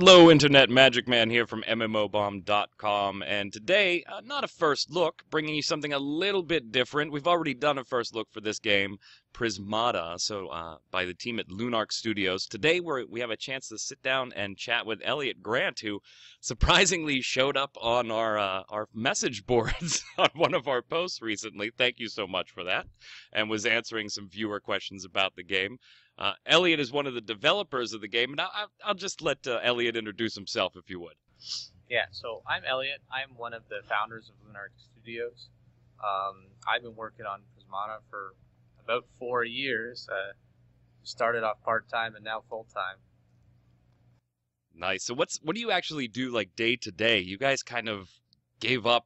Hello, Internet Magic Man here from MMOBomb.com, and today, not a first look, bringing you something a little bit different. We've already done a first look for this game, Prismata, by the team at Lunarch Studios. Today, we have a chance to sit down and chat with Elyot Grant, who surprisingly showed up on our message boards on one of our posts recently. Thank you so much for that, and was answering some viewer questions about the game. Elyot is one of the developers of the game, and I'll just let Elyot introduce himself, if you would. Yeah, so I'm Elyot. I'm one of the founders of Lunarch Studios. I've been working on Prismata for about 4 years. Started off part-time and now full-time. Nice. So what do you actually do, like, day to day? You guys kind of gave up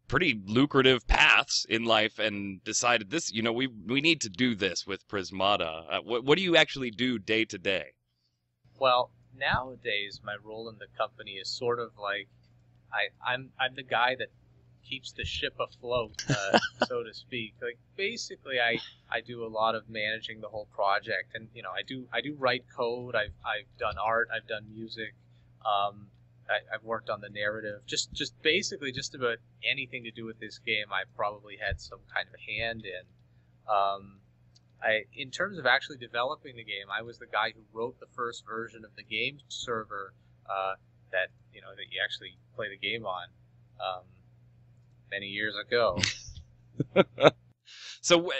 pretty lucrative paths in life and decided this, we need to do this with Prismata. What do you actually do day to day? Well, nowadays my role in the company is sort of like I'm the guy that keeps the ship afloat, so to speak. Like basically, I do a lot of managing the whole project, and I do write code. I've done art. I've done music. I've worked on the narrative. Just basically just about anything to do with this game, I've probably had some kind of hand in. In terms of actually developing the game, I was the guy who wrote the first version of the game server that you actually play the game on many years ago. So,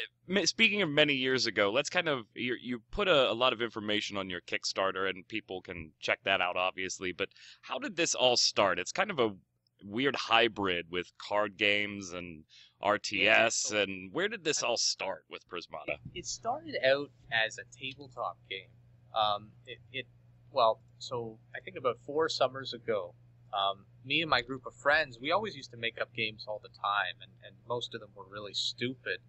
speaking of many years ago, let's you put a lot of information on your Kickstarter, and people can check that out, obviously, but how did this all start? It's kind of a weird hybrid with card games and RTS, and where did this all start with Prismata? It started out as a tabletop game. So I think about 4 summers ago, me and my group of friends, we always used to make up games all the time, and most of them were really stupid.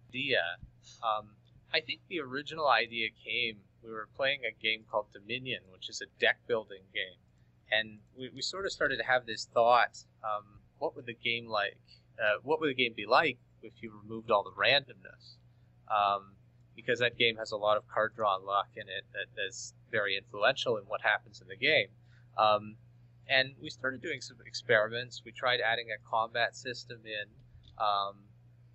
I think the original idea came, we were playing a game called Dominion, which is a deck building game, and we sort of started to have this thought, what would the game be like if you removed all the randomness? Because that game has a lot of card draw luck in it that's very influential in what happens in the game. And we started doing some experiments. We tried adding a combat system in,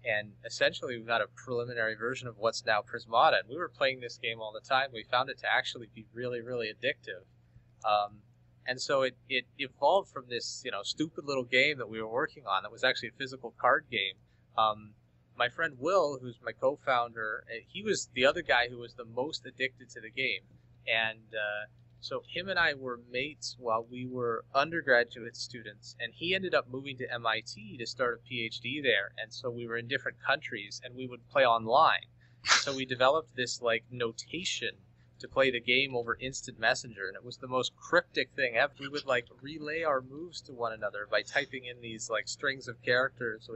and essentially we got a preliminary version of what's now Prismata. And we were playing this game all the time. We found it to actually be really, really addictive. And so it evolved from this, stupid little game that we were working on that was actually a physical card game. My friend Will, who's my co-founder, he was the other guy who was the most addicted to the game. And so him and I were mates while we were undergraduate students, and he ended up moving to MIT to start a PhD there. And so we were in different countries, and we would play online. So we developed this notation to play the game over instant messenger, and it was the most cryptic thing ever. We would relay our moves to one another by typing in these strings of characters,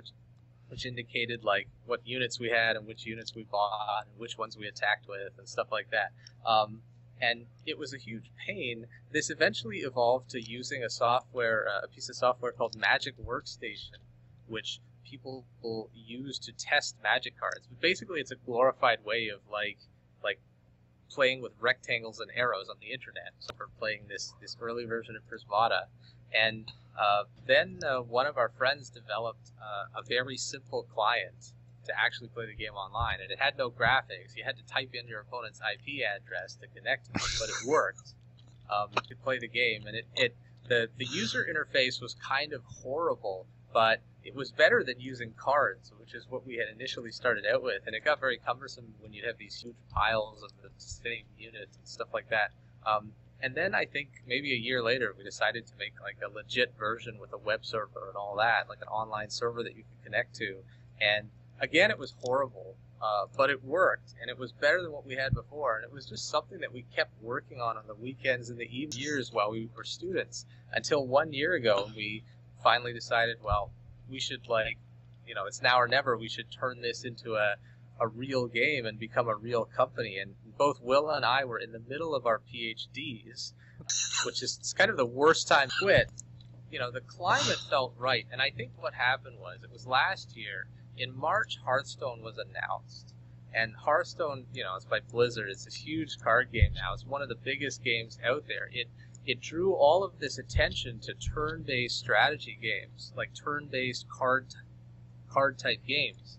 which indicated what units we had and which units we bought and which ones we attacked with and stuff like that. And it was a huge pain. This eventually evolved to using a piece of software called Magic Workstation, which people will use to test magic cards. But basically, it's a glorified way of playing with rectangles and arrows on the internet. So we're playing this early version of Prismata, and then one of our friends developed a very simple client to actually play the game online, and it had no graphics. You had to type in your opponent's IP address to connect to it, but it worked. You could play the game, and the user interface was kind of horrible, but it was better than using cards, which is what we had initially started out with, and it got very cumbersome when you'd have these huge piles of the same units and stuff like that. And then I think maybe a year later, we decided to make a legit version with a web server and all that, an online server that you could connect to. And again, it was horrible, but it worked, and it was better than what we had before. And it was just something that we kept working on the weekends and the years while we were students, until 1 year ago, we finally decided, well, we should it's now or never. We should turn this into a real game and become a real company. And both Will and I were in the middle of our PhDs, which is it's kind of the worst time to quit. The climate felt right, and I think what happened was, it was last year, in March, Hearthstone was announced. And Hearthstone, it's by Blizzard. It's this huge card game now. It's one of the biggest games out there. It it drew all of this attention to turn-based strategy games, like turn-based card type games.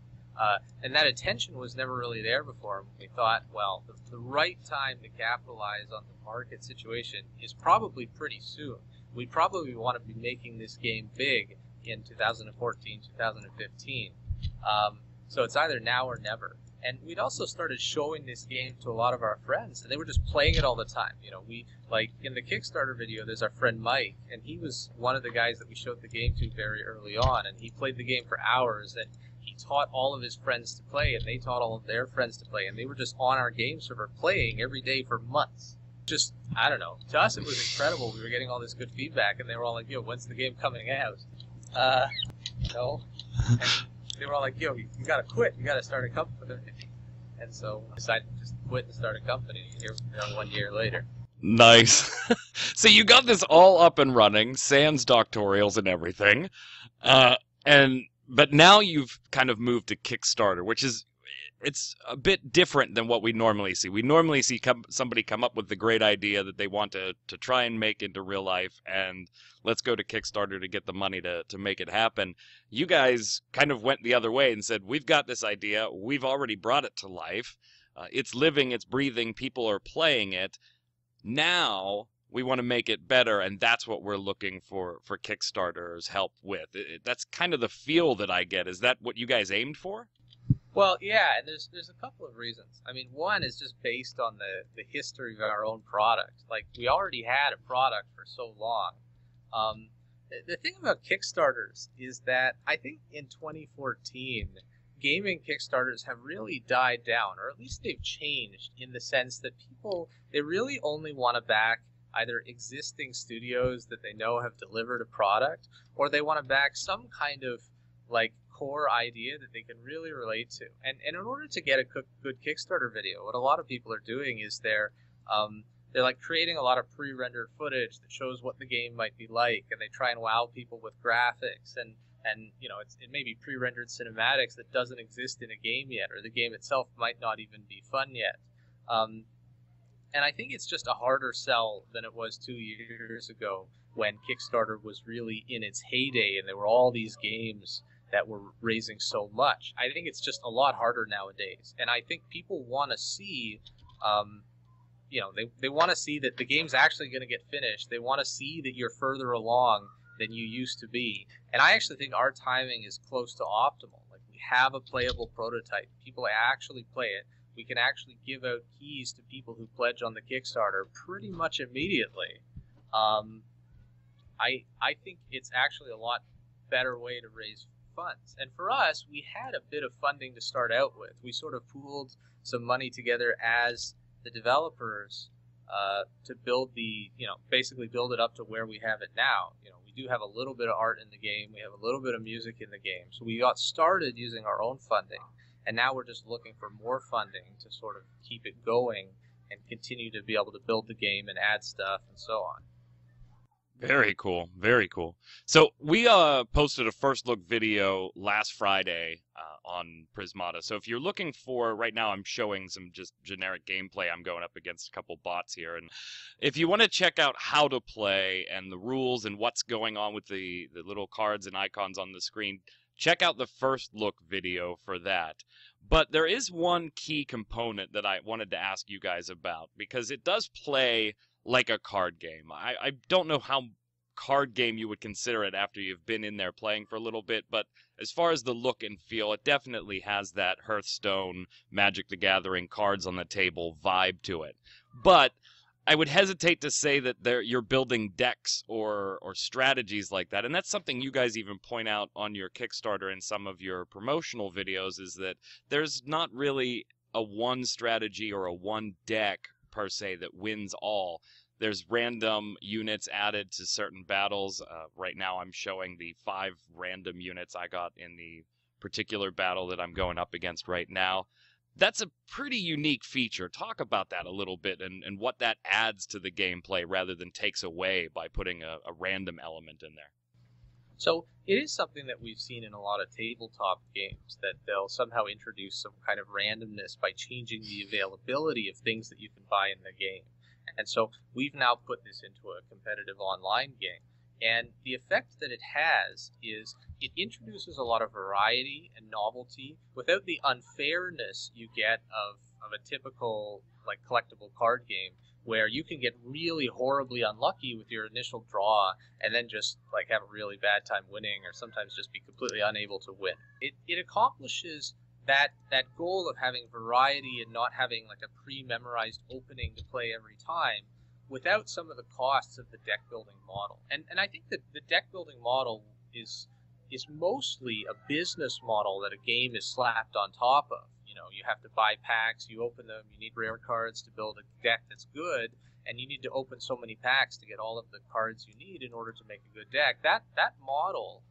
And that attention was never really there before. We thought, well, the right time to capitalize on the market situation is probably pretty soon. We probably want to be making this game big in 2014, 2015. So it's either now or never. And we'd also started showing this game to a lot of our friends, and they were just playing it all the time. You know, we, like, in the Kickstarter video, there's our friend Mike, and he was one of the guys that we showed the game to very early on, and he played the game for hours, and he taught all of his friends to play, and they taught all of their friends to play, and they were just on our game server playing every day for months. Just, I don't know. To us, it was incredible. We were getting all this good feedback, and they were all like, yo, when's the game coming out? No. And they were all like, yo, you gotta quit. You gotta start a company. And so I decided to just quit and start a company here 1 year later. Nice. So you got this all up and running, sans doctorials and everything. But now you've kind of moved to Kickstarter, which is, it's a bit different than what we normally see. We normally see somebody come up with the great idea that they want to try and make into real life, and let's go to Kickstarter to get the money to make it happen. You guys kind of went the other way and said, we've got this idea, we've already brought it to life, it's living, it's breathing, people are playing it. Now we want to make it better, and that's what we're looking for Kickstarter's help with. That's kind of the feel that I get. Is that what you guys aimed for? Well, yeah, and there's a couple of reasons. I mean, one is just based on the history of our own product. Like, we already had a product for so long. The thing about Kickstarters is that I think in 2014, gaming Kickstarters have really died down, or at least they've changed in the sense that people, they really only want to back either existing studios that they know have delivered a product, or they want to back some kind of, like, core idea that they can really relate to. And in order to get a good Kickstarter video, what a lot of people are doing is they're like creating a lot of pre-rendered footage that shows what the game might be like, and they try and wow people with graphics, and you know, it may be pre-rendered cinematics that doesn't exist in a game yet, or the game itself might not even be fun yet. And I think it's just a harder sell than it was 2 years ago when Kickstarter was really in its heyday and there were all these games that were raising so much. I think it's just a lot harder nowadays. And I think people want to see, you know, they want to see that the game's actually going to get finished. They want to see that you're further along than you used to be. And I actually think our timing is close to optimal. Like, we have a playable prototype. People actually play it. We can actually give out keys to people who pledge on the Kickstarter pretty much immediately. I think it's actually a lot better way to raise funds. And for us, we had a bit of funding to start out with. We sort of pooled some money together as the developers to build the, you know, basically build it up to where we have it now. You know, we do have a little bit of art in the game. We have a little bit of music in the game. So we got started using our own funding. And now we're just looking for more funding to sort of keep it going and continue to be able to build the game and add stuff and so on. Very cool. Very cool. So we posted a first look video last Friday on Prismata. So if you're looking for, right now I'm showing some just generic gameplay. I'm going up against a couple bots here. And if you want to check out how to play and the rules and what's going on with the little cards and icons on the screen, check out the first look video for that. But there is one key component that I wanted to ask you guys about, because it does play like a card game. I don't know how card game you would consider it after you've been in there playing for a little bit, but as far as the look and feel, it definitely has that Hearthstone, Magic the Gathering, cards on the table vibe to it. But I would hesitate to say that you're building decks or strategies like that, and that's something you guys even point out on your Kickstarter and some of your promotional videos, is that there's not really a one strategy or a one deck per se that wins all. There's random units added to certain battles. Right now I'm showing the 5 random units I got in the particular battle that I'm going up against right now. That's a pretty unique feature. Talk about that a little bit and what that adds to the gameplay rather than takes away by putting a random element in there. So it is something that we've seen in a lot of tabletop games, that they'll somehow introduce some kind of randomness by changing the availability of things that you can buy in the game. And so we've now put this into a competitive online game. And the effect that it has is it introduces a lot of variety and novelty without the unfairness you get of a typical like collectible card game, where you can get really horribly unlucky with your initial draw and then just like have a really bad time winning, or sometimes just be completely unable to win. It accomplishes that goal of having variety and not having like a pre-memorized opening to play every time, without some of the costs of the deck building model. And I think that the deck building model is mostly a business model that a game is slapped on top of. You know, you have to buy packs, you open them, you need rare cards to build a deck that's good, and you need to open so many packs to get all of the cards you need in order to make a good deck. That model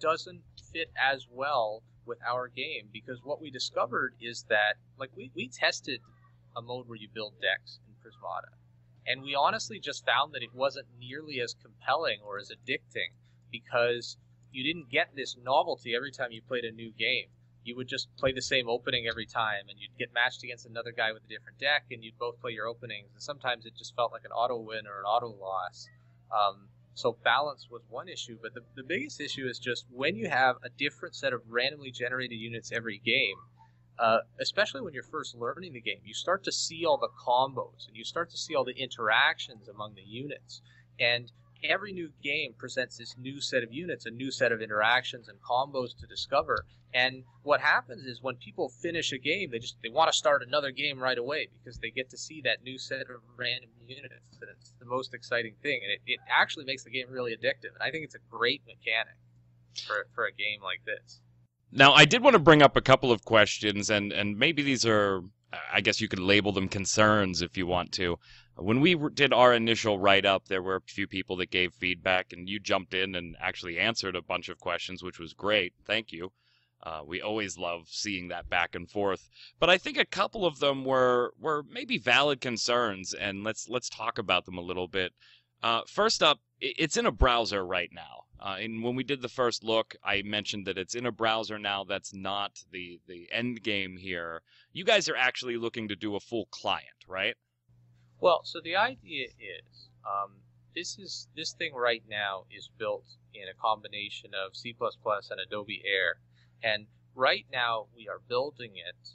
doesn't fit as well with our game, because what we discovered is that, like, we tested a mode where you build decks in Prismata, and we honestly just found that it wasn't nearly as compelling or as addicting, because you didn't get this novelty every time you played a new game. You would just play the same opening every time, and you'd get matched against another guy with a different deck, and you'd both play your openings, and sometimes it just felt like an auto win or an auto loss. So balance was one issue, but the biggest issue is just when you have a different set of randomly generated units every game, especially when you're first learning the game, you start to see all the combos, and you start to see all the interactions among the units. And every new game presents this new set of units, a new set of interactions and combos to discover. And what happens is when people finish a game, they want to start another game right away, because they get to see that new set of random units. And it's the most exciting thing, and it actually makes the game really addictive. And I think it's a great mechanic for a game like this. Now, I did want to bring up a couple of questions, and maybe these are, I guess you could label them concerns if you want to. When we did our initial write-up, there were a few people that gave feedback, and you jumped in and actually answered a bunch of questions, which was great. Thank you. We always love seeing that back and forth. But I think a couple of them were maybe valid concerns, and let's talk about them a little bit. First up, it's in a browser right now. And when we did the first look, I mentioned that it's in a browser now. That's not the end game here. You guys are actually looking to do a full client, right? Well, so the idea is, this thing right now is built in a combination of C++ and Adobe Air. And right now we are building it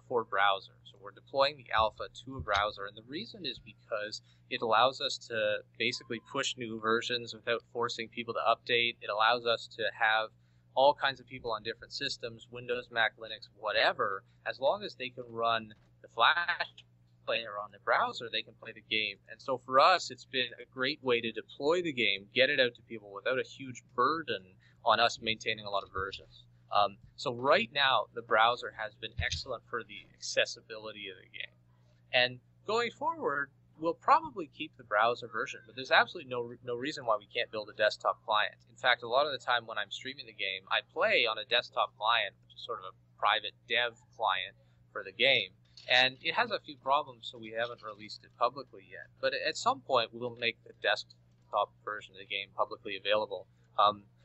for browser. So we're deploying the alpha to a browser, and the reason is because it allows us to basically push new versions without forcing people to update. It allows us to have all kinds of people on different systems, Windows, Mac, Linux, whatever. As long as they can run the Flash player on the browser, they can play the game. And so for us, it's been a great way to deploy the game, get it out to people without a huge burden on us maintaining a lot of versions. So right now, the browser has been excellent for the accessibility of the game. And going forward, we'll probably keep the browser version, but there's absolutely no reason why we can't build a desktop client. In fact, a lot of the time when I'm streaming the game, I play on a desktop client, which is sort of a private dev client for the game. And it has a few problems, so we haven't released it publicly yet. But at some point, we'll make the desktop version of the game publicly available.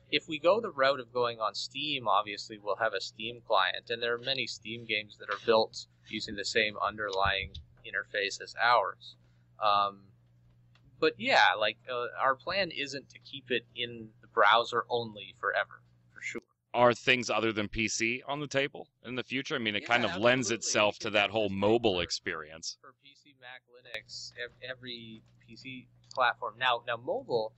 If we go the route of going on Steam, obviously we'll have a Steam client, and there are many Steam games that are built using the same underlying interface as ours. But yeah, like our plan isn't to keep it in the browser only forever, for sure. Are things other than PC on the table in the future? I mean, it kind of lends itself to that whole mobile experience. For PC, Mac, Linux, every PC platform. Now mobile,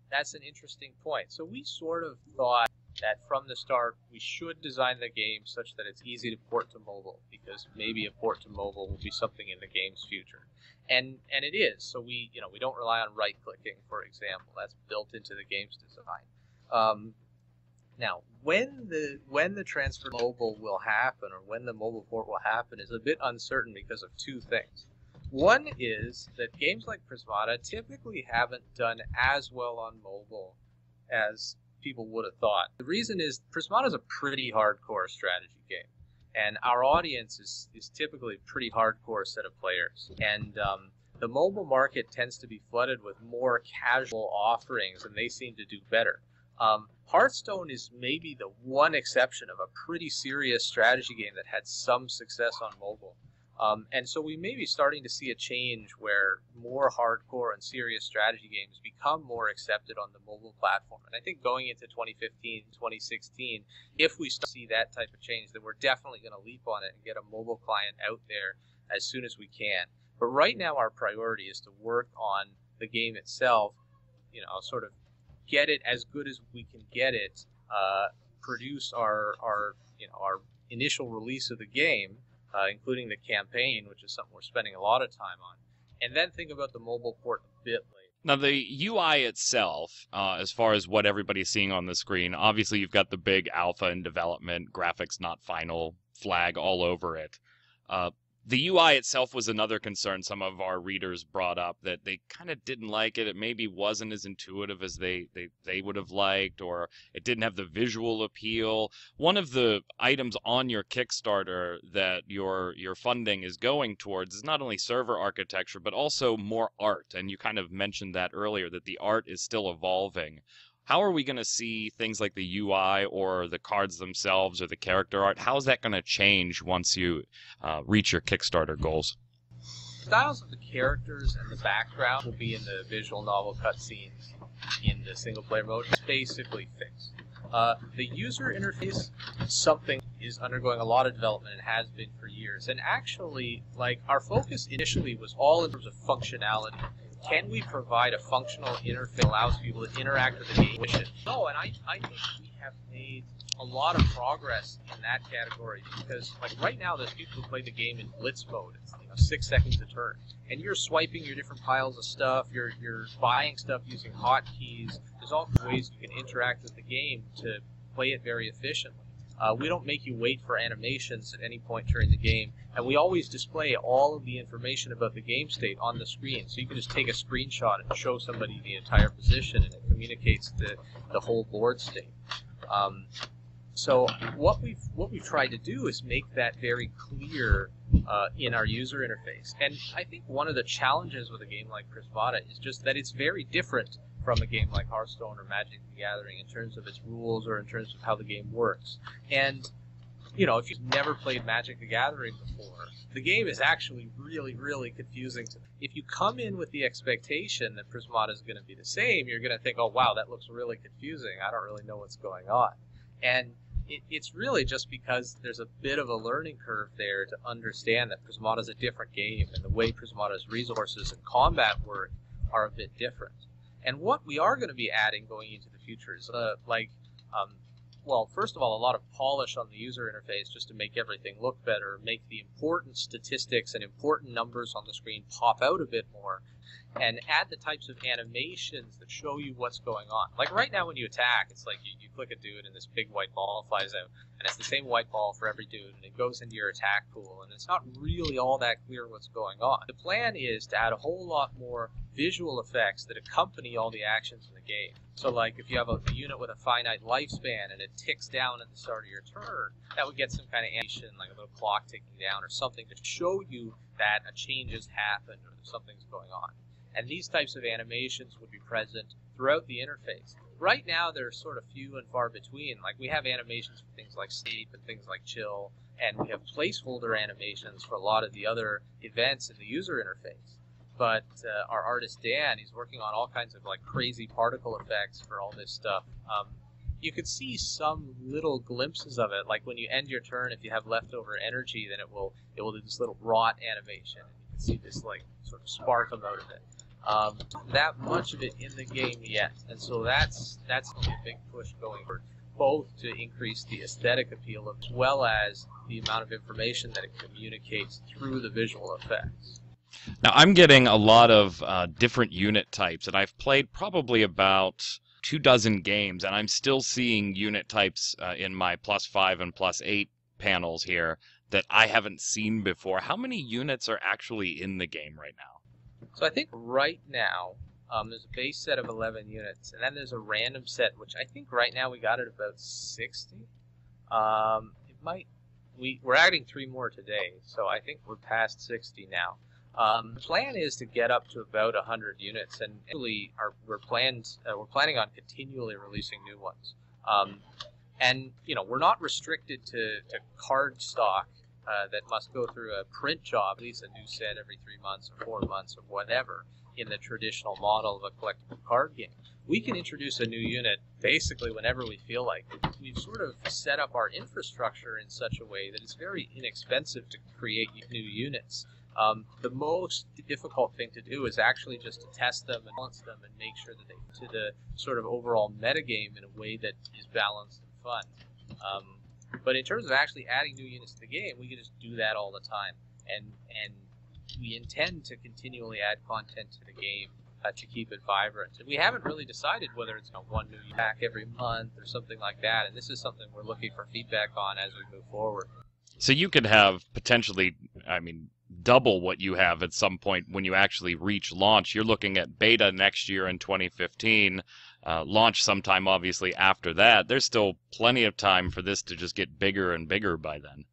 that's an interesting point. So we sort of thought that from the start we should design the game such that it's easy to port to mobile, because maybe a port to mobile will be something in the game's future. And it is. So we don't rely on right clicking, for example. That's built into the game's design. Now, when the transfer to mobile will happen, or when the mobile port will happen, is a bit uncertain because of two things. One is that games like Prismata typically haven't done as well on mobile as people would have thought. The reason is Prismata is a pretty hardcore strategy game, and our audience is typically a pretty hardcore set of players. And the mobile market tends to be flooded with more casual offerings, and they seem to do better. Hearthstone is maybe the one exception of a pretty serious strategy game that had some success on mobile. And so we may be starting to see a change where more hardcore and serious strategy games become more accepted on the mobile platform. And I think going into 2015, 2016, if we start to see that type of change, then we're definitely going to leap on it and get a mobile client out there as soon as we can. But right now our priority is to work on the game itself, sort of get it as good as we can get it, produce our initial release of the game, including the campaign, which is something we're spending a lot of time on, and then think about the mobile port a bit later. Now, the UI itself, as far as what everybody's seeing on the screen, obviously you've got the big alpha in development, graphics not final flag all over it. The UI itself was another concern some of our readers brought up, that they kind of didn't like it. It maybe wasn't as intuitive as they would have liked, or it didn't have the visual appeal. One of the items on your Kickstarter that your funding is going towards is not only server architecture, but also more art. And you kind of mentioned that earlier, that the art is still evolving. How are we going to see things like the UI or the cards themselves or the character art? How is that going to change once you reach your Kickstarter goals? Styles of the characters and the background will be in the visual novel cutscenes in the single-player mode. It's basically fixed. The user interface, something is undergoing a lot of development and has been for years. And actually, our focus initially was all in terms of functionality. Can we provide a functional interface that allows people to interact with the game? No, and I think we have made a lot of progress in that category, because right now there's people who play the game in blitz mode. It's 6 seconds a turn, and you're swiping your different piles of stuff. You're buying stuff using hotkeys. There's all ways you can interact with the game to play it very efficiently. We don't make you wait for animations at any point during the game, and we always display all of the information about the game state on the screen. So you can just take a screenshot and show somebody the entire position, and it communicates the whole board state. So what we've tried to do is make that very clear in our user interface. And I think one of the challenges with a game like Prismata is just that it's very different from a game like Hearthstone or Magic the Gathering in terms of its rules or in terms of how the game works. And, if you've never played Magic the Gathering before, the game is actually really, really confusing to them. If you come in with the expectation that Prismata is going to be the same, you're going to think, oh, wow, that looks really confusing. I don't really know what's going on. And it's really just because there's a bit of a learning curve there to understand that Prismata is a different game, and the way Prismata's resources and combat work are a bit different. And what we are going to be adding going into the future is, first of all, a lot of polish on the user interface just to make everything look better, make the important statistics and important numbers on the screen pop out a bit more, and add the types of animations that show you what's going on. Like right now when you attack, it's like you click a dude and this big white ball flies out, and it's the same white ball for every dude, and it goes into your attack pool, and it's not really all that clear what's going on. The plan is to add a whole lot more visual effects that accompany all the actions in the game. So like if you have a unit with a finite lifespan and it ticks down at the start of your turn, that would get some kind of animation, like a little clock ticking down or something to show you that a change has happened or something's going on. And these types of animations would be present throughout the interface. Right now, they're sort of few and far between. Like we have animations for things like sleep and things like chill, and we have placeholder animations for a lot of the other events in the user interface. But our artist Dan, he's working on all kinds of crazy particle effects for all this stuff. You could see some little glimpses of it, like when you end your turn, if you have leftover energy, then it will do this little rot animation, and you can see this sort of spark come out of it. That much of it in the game yet, and so that's a big push going forward, both to increase the aesthetic appeal as well as the amount of information that it communicates through the visual effects. Now, I'm getting a lot of different unit types, and I've played probably about 24 games, and I'm still seeing unit types in my +5 and +8 panels here that I haven't seen before. How many units are actually in the game right now? So I think right now there's a base set of 11 units, and then there's a random set, which I think right now we got at about 60. We're adding 3 more today, so I think we're past 60 now. The plan is to get up to about 100 units, and actually we're planning on continually releasing new ones. And we're not restricted to card stock that must go through a print job, at least a new set every 3 months or 4 months or whatever, in the traditional model of a collectible card game. We can introduce a new unit basically whenever we feel like it. We've sort of set up our infrastructure in such a way that it's very inexpensive to create new units. The most difficult thing to do is actually just to test them and balance them and make sure that they fit to the sort of overall metagame in a way that is balanced and fun. But in terms of actually adding new units to the game, we can just do that all the time. And we intend to continually add content to the game to keep it vibrant. And we haven't really decided whether it's one new pack every month or something like that. And this is something we're looking for feedback on as we move forward. So you could have potentially, double what you have at some point when you actually reach launch. You're looking at beta next year in 2015, launch sometime obviously after that. There's still plenty of time for this to just get bigger and bigger by then.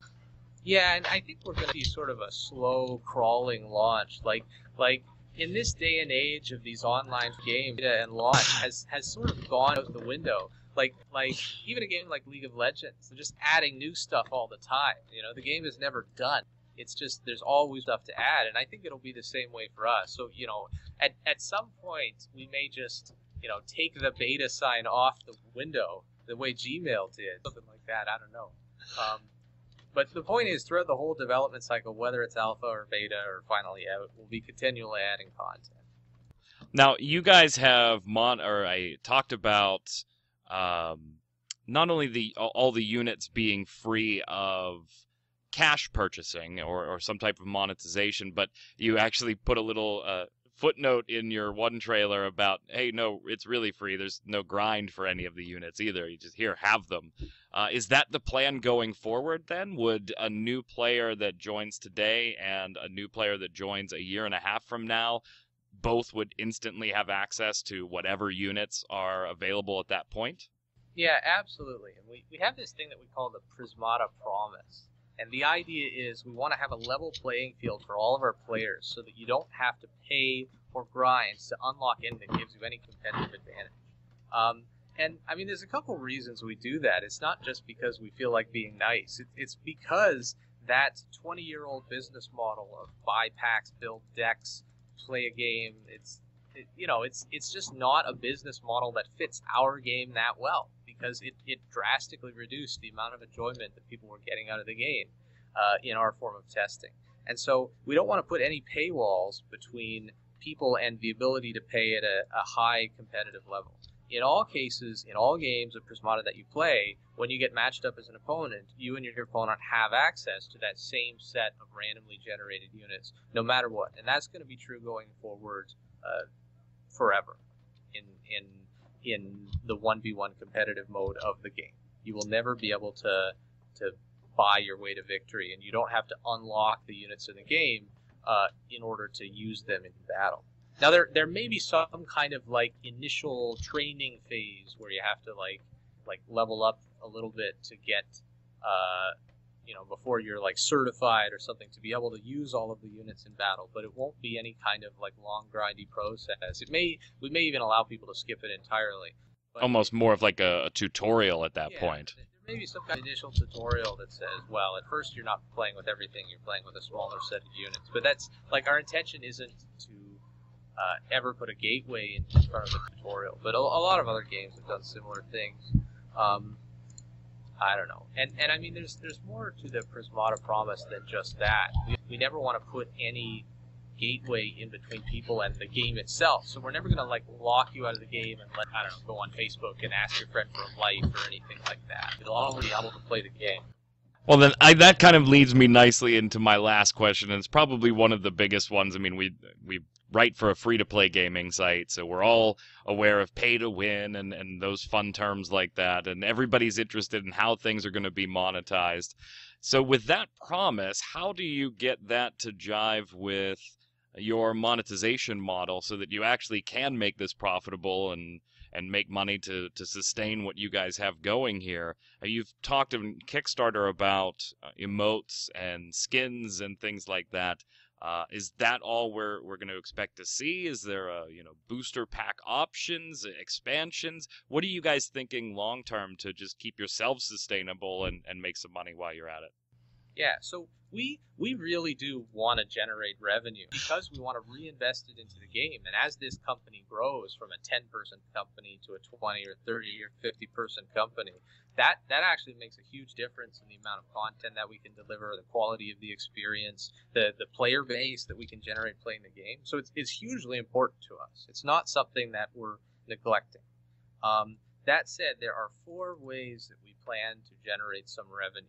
Yeah, and I think we're going to see sort of a slow crawling launch. Like in this day and age of these online games, beta and launch has sort of gone out the window. Like even a game like League of Legends, they're just adding new stuff all the time. The game is never done. It's just there's always stuff to add, and I think it'll be the same way for us. So at some point we may just take the beta sign off the window the way Gmail did, something like that. I don't know. But the point is, throughout the whole development cycle, whether it's alpha or beta or finally out, we'll be continually adding content. Now, you guys have talked about not only all the units being free of cash purchasing or some type of monetization, but you actually put a little footnote in your one trailer about, hey, no, it's really free. There's no grind for any of the units either. You just have them. Is that the plan going forward then? Would a new player that joins today and a new player that joins a year and a half from now, both would instantly have access to whatever units are available at that point? Yeah, absolutely. And we have this thing that we call the Prismata promise. And the idea is we want to have a level playing field for all of our players so that you don't have to pay or grind to unlock anything that gives you any competitive advantage. And there's a couple reasons we do that. It's not just because we feel like being nice. It's because that 20-year-old business model of buy packs, build decks, play a game, it's just not a business model that fits our game that well, because it drastically reduced the amount of enjoyment that people were getting out of the game in our form of testing. And so we don't want to put any paywalls between people and the ability to pay at a high competitive level. In all cases, in all games of Prismata that you play, when you get matched up as an opponent, you and your opponent have access to that same set of randomly generated units, no matter what. And that's going to be true going forward forever in the 1v1 competitive mode of the game. You will never be able to buy your way to victory, and you don't have to unlock the units in the game in order to use them in battle. Now, there may be some kind of initial training phase where you have to level up a little bit to get before you're certified or something to be able to use all of the units in battle, but it won't be any kind of long grindy process. We may even allow people to skip it entirely. Almost more of a tutorial at that point. There may be some kind of initial tutorial that says, well, at first you're not playing with everything, you're playing with a smaller set of units. But that's our intention isn't to ever put a gateway in front of the tutorial. But a lot of other games have done similar things. I don't know. And there's more to the Prismata promise than just that. We never want to put any gateway in between people and the game itself. So we're never going to lock you out of the game and go on Facebook and ask your friend for a life or anything like that. You'll only be able to play the game. Well, then that kind of leads me nicely into my last question, and it's probably one of the biggest ones. We write for a free-to-play gaming site, so we're all aware of pay-to-win and those fun terms like that, and everybody's interested in how things are going to be monetized. So with that promise, how do you get that to jive with your monetization model so that you actually can make this profitable and make money to sustain what you guys have going here? You've talked in Kickstarter about emotes and skins and things like that. Is that all we're going to expect to see? Is there booster pack options, expansions? What are you guys thinking long term to just keep yourselves sustainable and make some money while you're at it? Yeah, so we really do want to generate revenue because we want to reinvest it into the game. And as this company grows from a 10-person company to a 20 or 30 or 50-person company, that actually makes a huge difference in the amount of content that we can deliver, the quality of the experience, the player base that we can generate playing the game. So it's hugely important to us. It's not something that we're neglecting. That said, there are 4 ways that we plan to generate some revenue.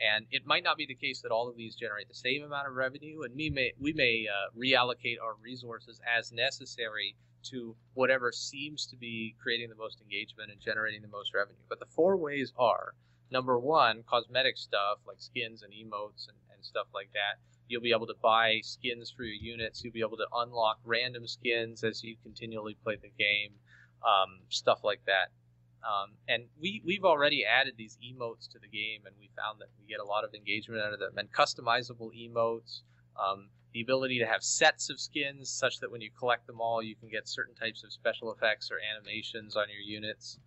And it might not be the case that all of these generate the same amount of revenue, and we may reallocate our resources as necessary to whatever seems to be creating the most engagement and generating the most revenue. But the 4 ways are, number 1, cosmetic stuff like skins and emotes and stuff like that. You'll be able to buy skins for your units. You'll be able to unlock random skins as you continually play the game, stuff like that. And we've already added these emotes to the game, and we found that we get a lot of engagement out of them. And customizable emotes, the ability to have sets of skins such that when you collect them all, you can get certain types of special effects or animations on your units.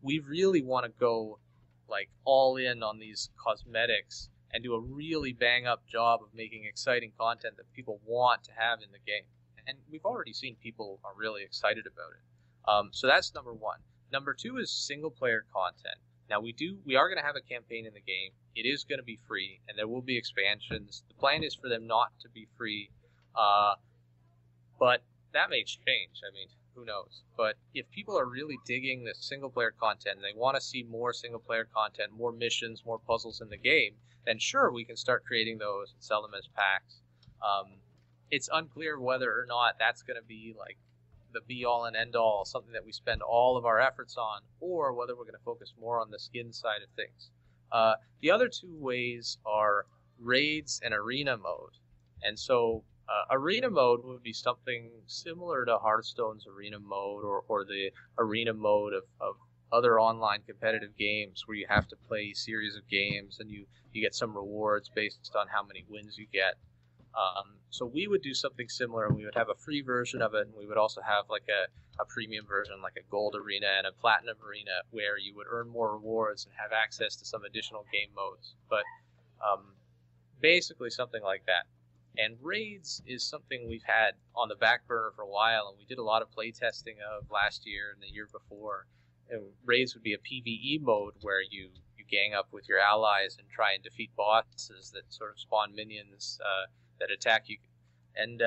We really want to go like all in on these cosmetics and do a really bang-up job of making exciting content that people want to have in the game. And we've already seen people are really excited about it. So that's number 1. Number 2 is single-player content. Now, we are going to have a campaign in the game. It is going to be free, and there will be expansions. The plan is for them not to be free, but that may change. I mean, who knows? But if people are really digging the single-player content and they want to see more single-player content, more missions, more puzzles in the game, then sure, we can start creating those and sell them as packs. It's unclear whether or not that's going to be like the be-all and end-all, something that we spend all of our efforts on, or whether we're going to focus more on the skin side of things. The other 2 ways are raids and arena mode. And so arena mode would be something similar to Hearthstone's arena mode or the arena mode of other online competitive games where you have to play a series of games and you get some rewards based on how many wins you get. So we would do something similar, and we would have a free version of it, and we would also have like a premium version, like a gold arena and a platinum arena, where you would earn more rewards and have access to some additional game modes. But basically something like that. And raids is something we've had on the back burner for a while, and we did a lot of play testing of last year and the year before. And raids would be a PvE mode where you gang up with your allies and try and defeat bosses that sort of spawn minions that attack you. And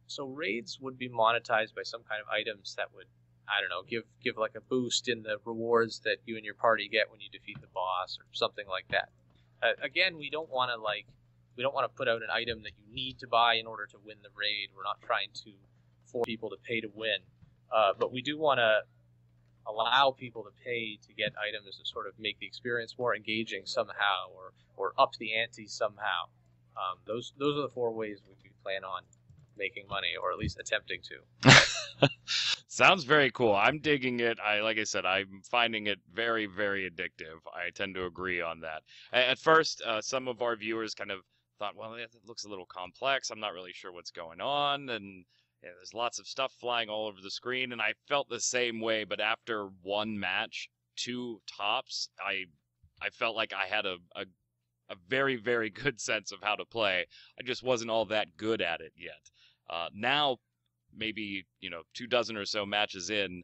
so raids would be monetized by some kind of items that would, I don't know, give like a boost in the rewards that you and your party get when you defeat the boss or something like that. Again, we don't want to put out an item that you need to buy in order to win the raid. We're not trying to force people to pay to win, but we do want to allow people to pay to get items to sort of make the experience more engaging somehow, or up the ante somehow. Those are the 4 ways we plan on making money, or at least attempting to. Sounds very cool. I'm digging it. Like I said, I'm finding it very, very addictive. I tend to agree on that. At first, some of our viewers kind of thought, well, it looks a little complex. I'm not really sure what's going on, and there's lots of stuff flying all over the screen, and I felt the same way. But after 1 match, 2 tops, I felt like I had a very, very good sense of how to play. I just wasn't all that good at it yet. Now, maybe 24 or so matches in,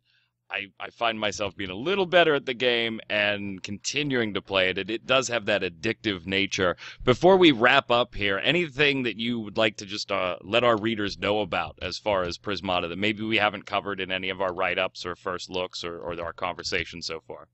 I find myself being a little better at the game and continuing to play it. It does have that addictive nature. Before we wrap up here, anything that you would like to just let our readers know about as far as Prismata that maybe we haven't covered in any of our write-ups or first looks or our conversation so far?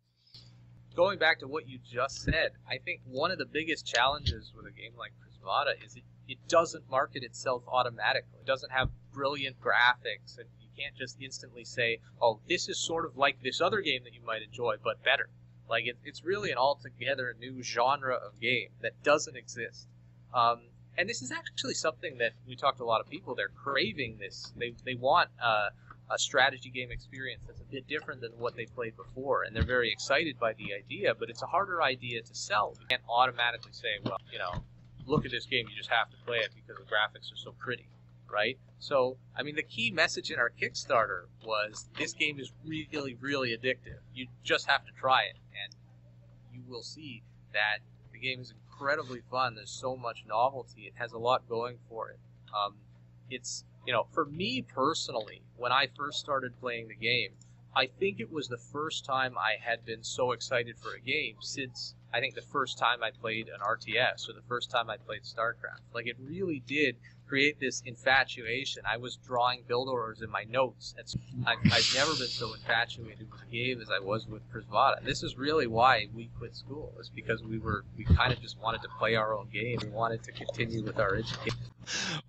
Going back to what you just said, I think one of the biggest challenges with a game like Prismata is it doesn't market itself automatically. It doesn't have brilliant graphics, and you can't just instantly say, oh, this is sort of like this other game that you might enjoy, but better. Like, it's really an altogether new genre of game that doesn't exist. And this is actually something that we talked to a lot of people. They're craving this. They want a strategy game experience that's a bit different than what they played before, and they're very excited by the idea, but it's a harder idea to sell. You can't automatically say, well, look at this game, you just have to play it because the graphics are so pretty, right? So, I mean, the key message in our Kickstarter was this game is really, really addictive. You just have to try it, and you will see that the game is incredibly fun. There's so much novelty. It has a lot going for it. It's, for me personally, when I first started playing the game, I think it was the first time I had been so excited for a game since, I think, the first time I played an RTS or the first time I played StarCraft. Like, it really did create this infatuation. I was drawing build orders in my notes. I've never been so infatuated with a game as I was with Prismata. And this is really why we quit school, is because we kind of just wanted to play our own game. We wanted to continue with our education.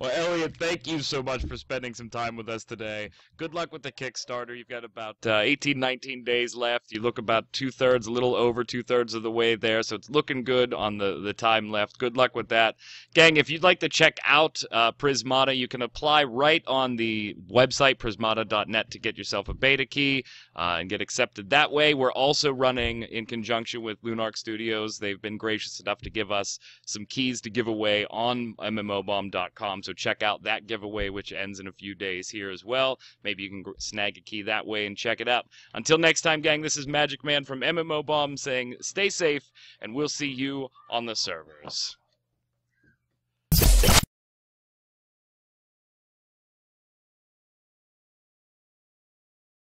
Well, Elyot, thank you so much for spending some time with us today. Good luck with the Kickstarter. You've got about 18, 19 days left. You look about two-thirds, a little over two-thirds of the way there, so it's looking good on the time left. Good luck with that. Gang, if you'd like to check out Prismata, you can apply right on the website, prismata.net, to get yourself a beta key and get accepted that way. We're also running in conjunction with Lunarch Studios. They've been gracious enough to give us some keys to give away on MMOBomb.com. So check out that giveaway, which ends in a few days here as well. Maybe you can snag a key that way and check it out. Until next time, gang, this is Magic Man from MMOBomb saying stay safe, and we'll see you on the servers.